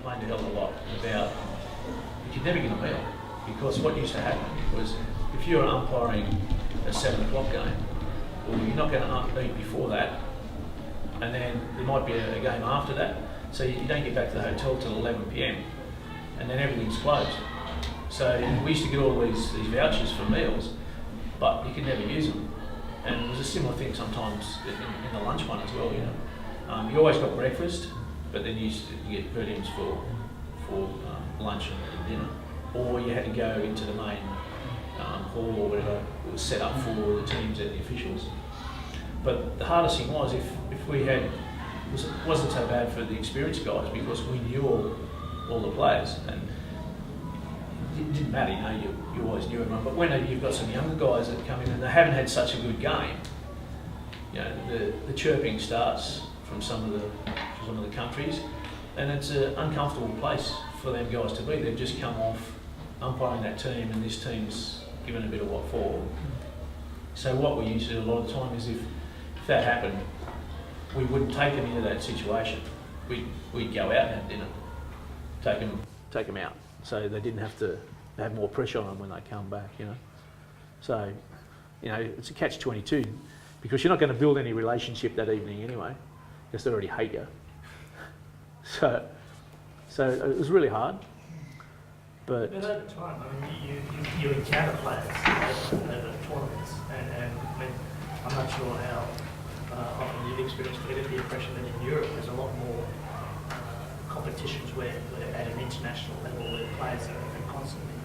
complained a hell of a lot about you could never get a meal, because what used to happen was if you were umpiring a 7 o'clock game, well, you're not going to eat before that, and then there might be a game after that, so you don't get back to the hotel till 11 p.m, and then everything's closed. So we used to get all these vouchers for meals, but you could never use them. And it was a similar thing sometimes in the lunch one as well, you know. You always got breakfast, but then you used to get per diems for lunch and dinner. Or you had to go into the main hall or whatever it was set up for the teams and the officials. But the hardest thing was if we had, it wasn't so bad for the experienced guys because we knew all the players. And it didn't matter, you know, you always knew everyone. But when you've got some younger guys that come in and they haven't had such a good game, you know, the chirping starts from some of the countries, and it's an uncomfortable place for them guys to be. They've just come off umpiring that team, and this team's given a bit of what for. So what we used to do a lot of the time is if that happened, we wouldn't take them into that situation. We'd go out and have dinner, take them out, so they didn't have to have more pressure on them when they come back, you know. So, you know, it's a catch-22 because you're not going to build any relationship that evening anyway, because they already hate you. So it was really hard. But over time, I mean, you encounter players over tournaments, and I mean, I'm not sure how often you've experienced, but I get the impression that in Europe there's a lot more competitions where at an international level where players are constantly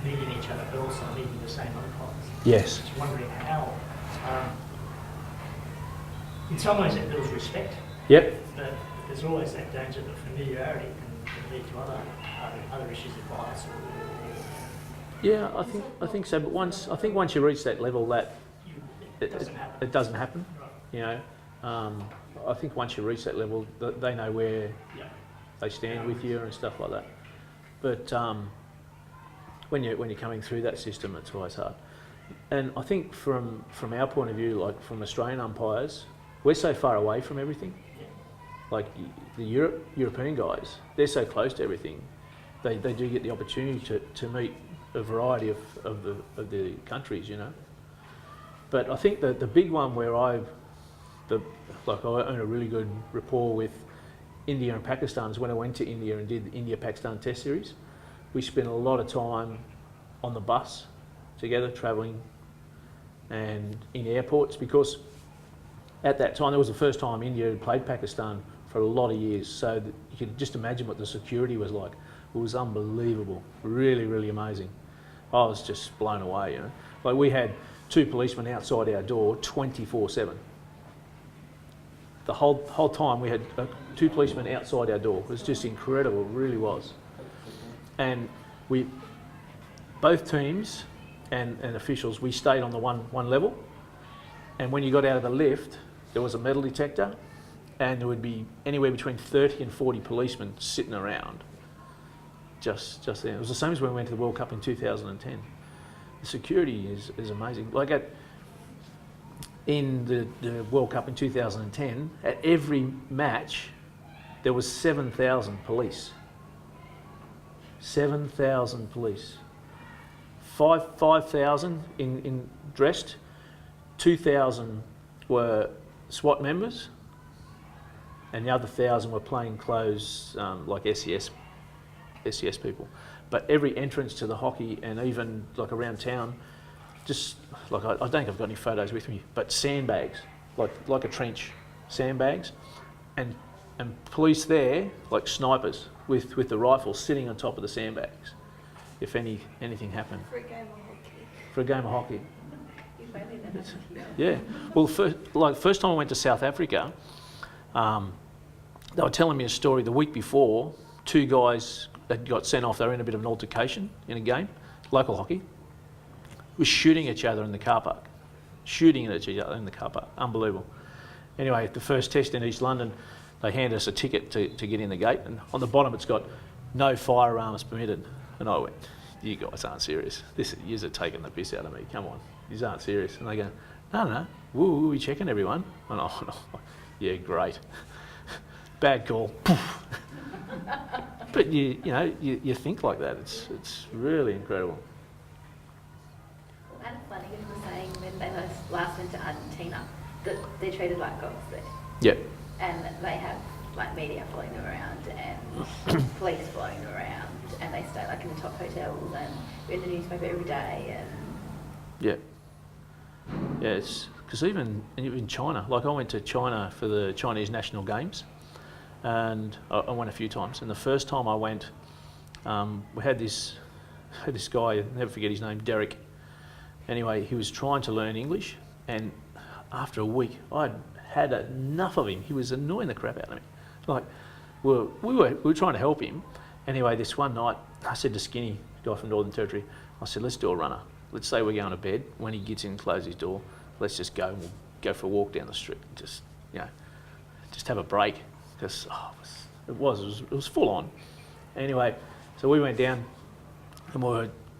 meeting each other, but also meeting the same umpires. yes, Just wondering how, in some ways it builds respect. yep, But there's always that danger that familiarity can lead to other issues of bias. yeah, I think so. But once you reach that level, that it doesn't happen. Right. You know, I think once you reach that level, they know where they stand with you and stuff like that. But when you're coming through that system, it's always hard. And I think from our point of view, like from Australian umpires, we're so far away from everything. Like the European guys, they're so close to everything. They do get the opportunity to meet a variety of the countries, you know. But I think that the big one where I own a really good rapport with India and Pakistan is when I went to India and did the India-Pakistan Test Series. We spent a lot of time on the bus together, travelling and in airports, because at that time, it was the first time India had played Pakistan for a lot of years. So you could just imagine what the security was like. It was unbelievable, really, really amazing. I was just blown away, you know. Like we had 2 policemen outside our door 24/7. The whole time we had 2 policemen outside our door. It was just incredible, it really was. And both teams and officials, we stayed on the one level. And when you got out of the lift, there was a metal detector, and there would be anywhere between 30 and 40 policemen sitting around. Just there. It was the same as when we went to the World Cup in 2010. The security is amazing. Like in the World Cup in 2010, at every match, there was 7,000 police. 7,000 police. 5,000 in dressed, 2,000 were SWAT members, and the other 1,000 were plain clothes, like SES people. But every entrance to the hockey and even like around town, just like I don't think I've got any photos with me, but sandbags, like a trench, sandbags, and police there like snipers with the rifles sitting on top of the sandbags, if anything happened. For a game of hockey. For a game of hockey. If only that happened here. Yeah. Well, first time I went to South Africa, they were telling me a story the week before. 2 guys that got sent off, they were in a bit of an altercation in a game, local hockey, were shooting each other in the car park. Shooting at each other in the car park. Unbelievable. Anyway, the first test in East London, they handed us a ticket to get in the gate, and on the bottom it's got no firearms permitted. And I went, you guys aren't serious. Yous are taking the piss out of me. Come on, yous aren't serious. And they go, no, we're checking everyone. And no, yeah, great. Bad call. But you think like that. It's really incredible. And funny, you were saying when they last went to Argentina that they're treated like gods there. Yeah. And they have like media following them around and police following them around, and they stay like in the top hotels and they're in the newspaper every day. And Yeah. Yeah, it's because even in China, like I went to China for the Chinese National Games, and I went a few times. And the first time I went, we had this guy, I'll never forget his name, Derek. Anyway, he was trying to learn English, and after a week, I'd had enough of him. He was annoying the crap out of me. Like, we were trying to help him. Anyway, this one night, I said to Skinny, guy from Northern Territory, I said, let's do a runner. Let's say we're going to bed. When he gets in, close his door, let's just go and we'll go for a walk down the street. Just have a break. Because it was full on. Anyway, so we went down, and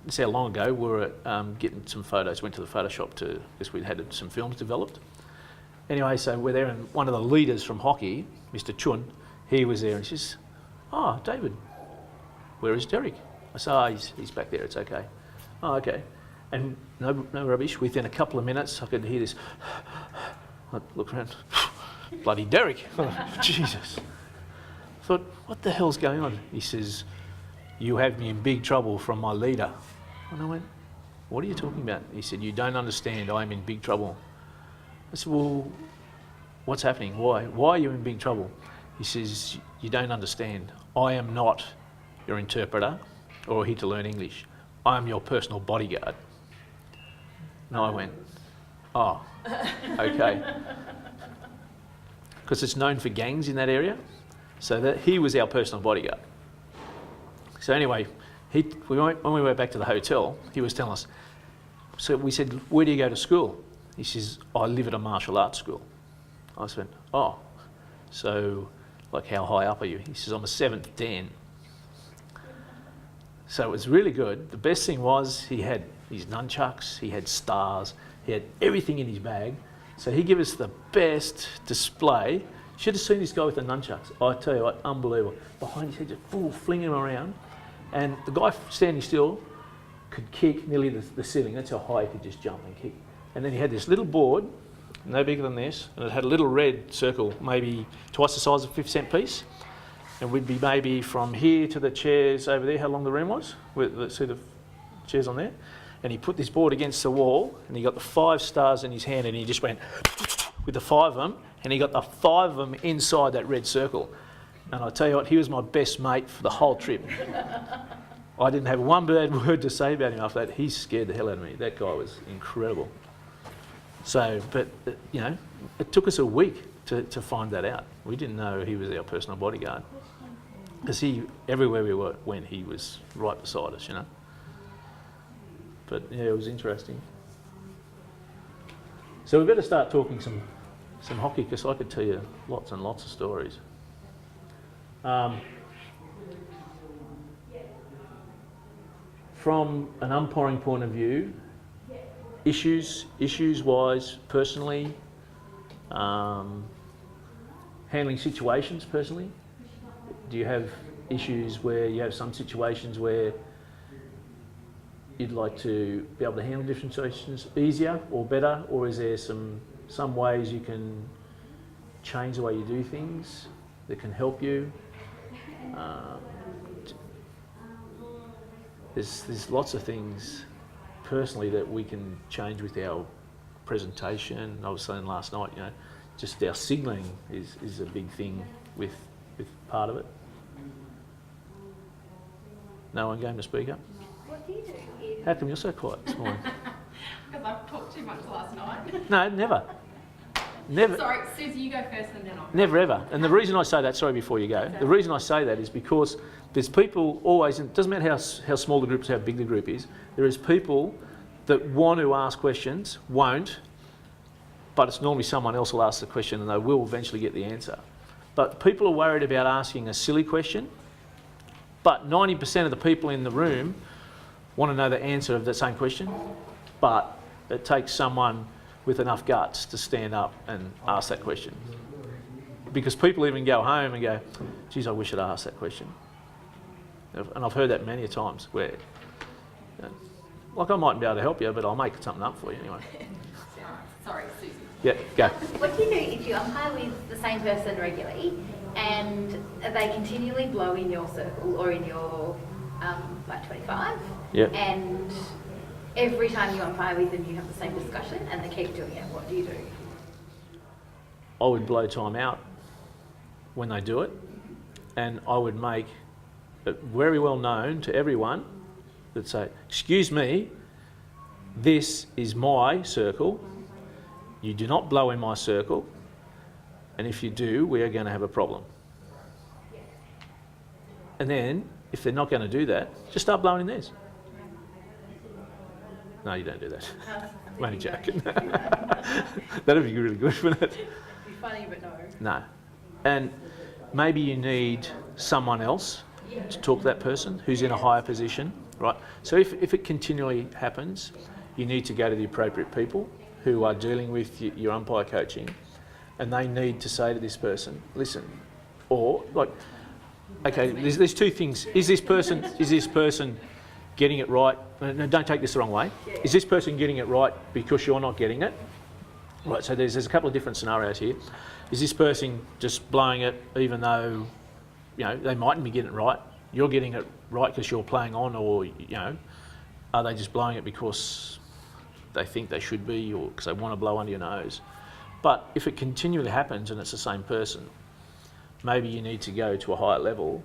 this is how long ago, we were getting some photos, went to the Photoshop because we'd had some films developed. Anyway, so we're there, and one of the leaders from hockey, Mr. Chun, he was there, and he says, "Oh, David, where is Derek?" I said, "Oh, he's back there, it's okay." "Oh, okay." And no rubbish, within a couple of minutes, I could hear this. I look around, bloody Derek. Jesus. I thought, what the hell's going on? He says, "You have me in big trouble from my leader." And I went, "What are you talking about?" He said, "You don't understand, I'm in big trouble." I said, "Well, what's happening? Why? Why are you in big trouble?" He says, "You don't understand. I am not your interpreter or here to learn English. I am your personal bodyguard." And I went, "Oh, okay." Because it's known for gangs in that area, so that he was our personal bodyguard. So anyway, when we went back to the hotel, he was telling us, so we said, "Where do you go to school?" He says, "I live at a martial arts school." I said, "Oh, so like how high up are you?" He says, "I'm a 7th Dan." So it was really good. The best thing was he had his nunchucks, he had stars, he had everything in his bag. So he gave us the best display. You should have seen this guy with the nunchucks. I tell you what, unbelievable. Behind his head, just full flinging him around. And the guy standing still could kick nearly the ceiling. That's how high he could just jump and kick. And then he had this little board, no bigger than this, and it had a little red circle, maybe twice the size of a 50-cent piece. And we'd be maybe from here to the chairs over there, how long the room was. See the chairs on there? And he put this board against the wall, and he got the 5 stars in his hand, and he just went with the 5 of them, and he got the 5 of them inside that red circle. And I tell you what, he was my best mate for the whole trip. I didn't have one bad word to say about him after that. He scared the hell out of me. That guy was incredible. So, but it took us a week to find that out. We didn't know he was our personal bodyguard. Because everywhere we went, he was right beside us, But yeah, it was interesting. So we better start talking some hockey, because I could tell you lots and lots of stories. From an umpiring point of view, issues-wise, personally, handling situations personally. Do you have issues where you have some situations where you'd like to be able to handle different situations easier or better, or is there some ways you can change the way you do things that can help you? There's lots of things personally that we can change with our presentation. I was saying last night, just our signalling is a big thing with part of it. No one going to speak up? what do you do? How come you're so quiet this morning? Because I've talked too much last night. No, never. Never. Sorry, Susie, you go first and then I'll... Never ever. And the reason I say that, sorry before you go, the reason I say that is because there's people always, and it doesn't matter how small the group is, how big the group is, there is people that want to ask questions, won't, but it's normally someone else will ask the question and they will eventually get the answer. But people are worried about asking a silly question, but 90% of the people in the room want to know the answer of the same question, but it takes someone with enough guts to stand up and ask that question. Because people even go home and go, geez, I wish I'd asked that question. And I've heard that many a times where, like I mightn't be able to help you, but I'll make something up for you anyway. Sorry, Susie. Yeah, go. What do you do if you umpire with the same person regularly and they continually blow in your circle or in your like 25? Yeah. And every time you umpire with them, you have the same discussion and they keep doing it. What do you do? I would blow time out when they do it, and I would make it very well known to everyone that say, excuse me, this is my circle, you do not blow in my circle, and if you do, we are going to have a problem. And then, if they're not going to do that, just start blowing in theirs. No, you don't do that. I'm only joking. That'd be really good, wouldn't it? It'd be funny, but no. No. And maybe you need someone else to talk to that person who's in a higher position, right? So if it continually happens, you need to go to the appropriate people who are dealing with your umpire coaching, and they need to say to this person, listen, or like, okay, there's two things. Is this person getting it right? No, don't take this the wrong way. Is this person getting it right because you're not getting it? Right, so there's a couple of different scenarios here. Is this person just blowing it even though, you know, they mightn't be getting it right? You're getting it right because you're playing on, or, you know, are they just blowing it because they think they should be, or because they want to blow under your nose? But if it continually happens and it's the same person, maybe you need to go to a higher level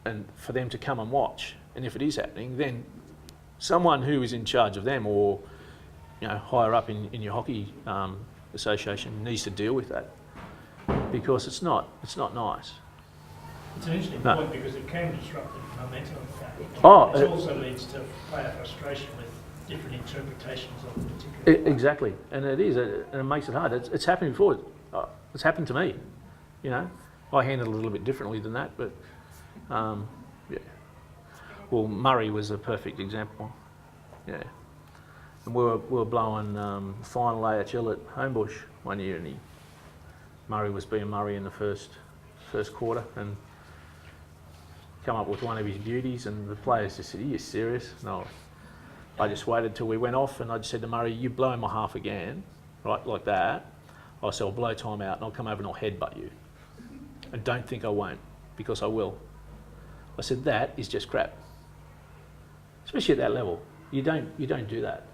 and for them to come and watch. And if it is happening, then someone who is in charge of them, or, you know, higher up in your hockey association, needs to deal with that, because it's not nice. It's an interesting point because it can disrupt the momentum of the game. It also leads to player frustration with different interpretations of the particular. Exactly, and it is, and it makes it hard. It's happened before. It's happened to me. You know, I handle it a little bit differently than that, but yeah. Well, Murray was a perfect example. Yeah, and we were blowing final AHL at Homebush one year, and Murray was being Murray in the first quarter, and come up with one of his beauties, and the players just said, "Are you serious?" No. I just waited till we went off, and I just said to Murray, "You blow in my half again, right, like that." I said, "I'll blow time out, and I'll come over and I'll headbutt you. And don't think I won't, because I will." I said, "That is just crap." Especially at that level. You don't do that.